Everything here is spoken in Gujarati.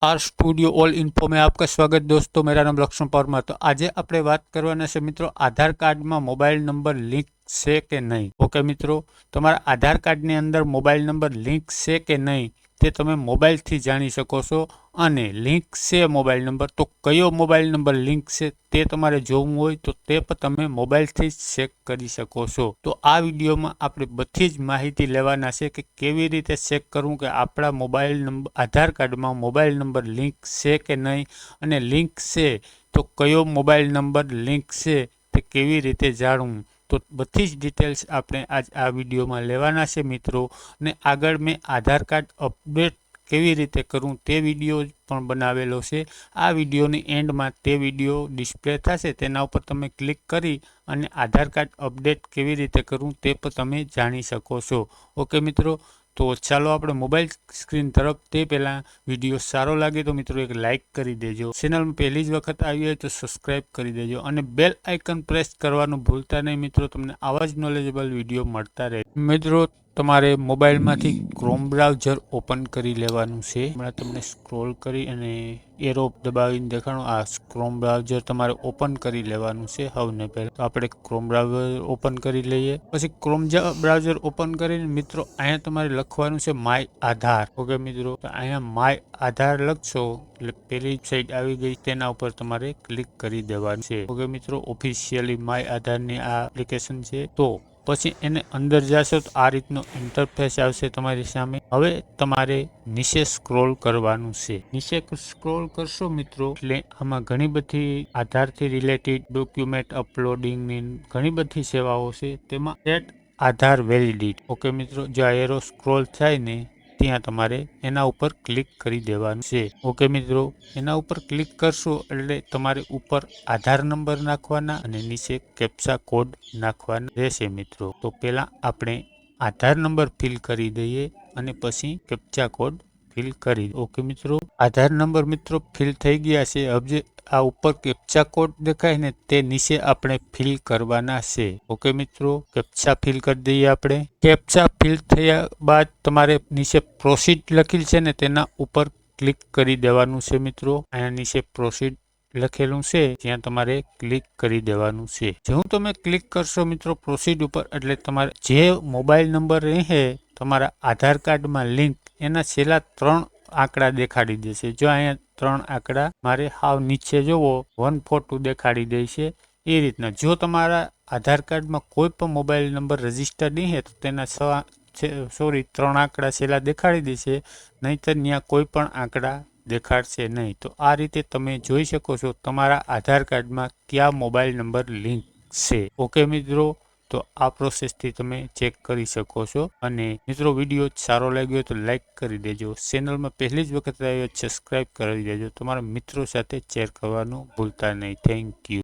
आर स्टूडियो ऑल इन्फो में आपका स्वागत दोस्तों। मेरा नाम लक्ष्मण परमार। तो आज આપણે વાત કરવાના છે મિત્રો આધાર કાર્ડમાં મોબાઈલ નંબર લિંક છે કે નહીં। ઓકે મિત્રો, તમારા આધાર કાર્ડની અંદર મોબાઈલ નંબર લિંક છે કે નહીં તે તમે મોબાઈલથી જાણી શકો છો। અને લિંક છે મોબાઈલ નંબર, તો કયો મોબાઈલ નંબર લિંક છે તે તમારે જોવું હોય તો તે પણ તમે મોબાઈલથી જ ચેક કરી શકો છો। તો આ વિડીયોમાં આપણે બધી જ માહિતી લેવાના છે કે કેવી રીતે ચેક કરવું કે આપણા મોબાઈલ નંબર આધાર કાર્ડમાં મોબાઈલ નંબર લિંક છે કે નહીં, અને લિંક છે તો કયો મોબાઈલ નંબર લિંક છે તે કેવી રીતે જાણવું। તો બધી જ ડિટેલ્સ આપણે આજ આ વિડીયોમાં લેવાના છે મિત્રો। અને આગળ મેં આધાર કાર્ડ અપડેટ કેવી રીતે કરવું તે વિડીયો પણ બનાવેલો છે। આ વિડીયોની એન્ડમાં તે વિડીયો ડિસ્પ્લે થશે, તેના ઉપર તમે ક્લિક કરી અને આધાર કાર્ડ અપડેટ કેવી રીતે કરવું તે પણ તમે જાણી શકો છો। ઓકે મિત્રો, તો ચાલો આપણે મોબાઈલ સ્ક્રીન તરફ તે પહેલાં વિડીયો સારો લાગે તો મિત્રો એક લાઇક કરી દેજો। ચેનલમાં પહેલી જ વખત આવી હોય તો સબસ્ક્રાઈબ કરી દેજો અને બેલ આઇકન પ્રેસ કરવાનું ભૂલતા નહીં મિત્રો, તમને આવા જ નોલેજેબલ વિડીયો મળતા રહે। મિત્રો, તમારે મોબાઈલમાંથી ક્રોમ બ્રાઉઝર ઓપન કરી લેવાનું છે। હમણાં તમને સ્ક્રોલ કરી અને એરો દબાવીને દેખાડો, આ ક્રોમ બ્રાઉઝર તમારે ઓપન કરી લેવાનું છે સૌને પહેલાં। તો આપણે ક્રોમ બ્રાઉઝર ઓપન કરી લઈએ। પછી ક્રોમ બ્રાઉઝર ઓપન કરીને મિત્રો અહીંયા તમારે લખવાનું છે માય આધાર। ઓકે મિત્રો, તો અહીંયા માય આધાર લખશો એટલે પેલી સાઈડ આવી ગઈ, તેના ઉપર તમારે ક્લિક કરી દેવાનું છે। ઓકે મિત્રો, ઓફિશિયલી માય આધારની આ એપ્લિકેશન છે। તો પછી એને અંદર જશો તો આ રીતનો ઇન્ટરફેસ આવશે તમારી સામે। હવે તમારે નીચે સ્ક્રોલ કરવાનું છે। નીચે સ્ક્રોલ કરશો મિત્રો એટલે આમાં ઘણી બધી આધારથી રિલેટેડ ડોક્યુમેન્ટ અપલોડિંગની ઘણી બધી સેવાઓ છે, તેમાં એટ આધાર વેલિડિટી। ઓકે મિત્રો, જો આ એરો સ્ક્રોલ થાય ને ત્યાં તમારે એના ઉપર ક્લિક કરી દેવાનું છે। ઓકે મિત્રો, એના ઉપર ક્લિક કરશો એટલે તમારે ઉપર આધાર નંબર નાખવાના અને નીચે કેપ્ચા કોડ નાખવાના રહેશે મિત્રો। તો પહેલાં આપણે આધાર નંબર ફિલ કરી દઈએ અને પછી કેપ્ચા કોડ ફિલ કરી। ઓકે મિત્રો, આધાર નંબર મિત્રો ફિલ થઈ ગયા છે। હવે આ ઉપર કેપ્ચા કોડ દેખાય ને તે નીચે આપણે ફિલ કરવાના છે। ઓકે મિત્રો, કેપ્ચા ફિલ કરી દઈએ આપણે। કેપ્ચા ફિલ થયા બાદ તમારે નીચે પ્રોસીડ લખેલ છે ને તેના ઉપર ક્લિક કરી દેવાનું છે મિત્રો। અહીંયા નીચે પ્રોસીડ લખેલું છે ત્યાં તમારે ક્લિક કરી દેવાનું છે। જેવું તમે ક્લિક કરશો મિત્રો પ્રોસીડ ઉપર એટલે તમારે જે મોબાઈલ નંબર રહે તમારા આધાર કાર્ડમાં લિંક, એના છેલ્લા 3 આંકડા દેખાડી દેશે। જો અહીંયા 3 આંકડા મારે હાવ નીચે જોવો 142 દેખાડી દે છે। એ રીતના જો તમારા આધાર કાર્ડમાં કોઈ પણ મોબાઈલ નંબર રજીસ્ટર નહીં હોય તો તેના 3 આંકડા છેલ્લા દેખાડી દેશે, નહીંતર ત્યાં કોઈ પણ આંકડા દેખાડશે નહીં। તો આ રીતે તમે જોઈ શકો છો તમારા આધાર કાર્ડમાં કયા મોબાઈલ નંબર લિંક છે। ઓકે મિત્રો, તો આ પ્રોસેસથી તમે ચેક કરી શકો છો। અને મિત્રો વિડીયો સારો લાગ્યો તો લાઈક કરી દેજો, ચેનલમાં પહેલી જ વખત આવ્યો સબસ્ક્રાઈબ કરી દેજો, તમારા મિત્રો સાથે શેર કરવાનું ભૂલતા નહીં। Thank you.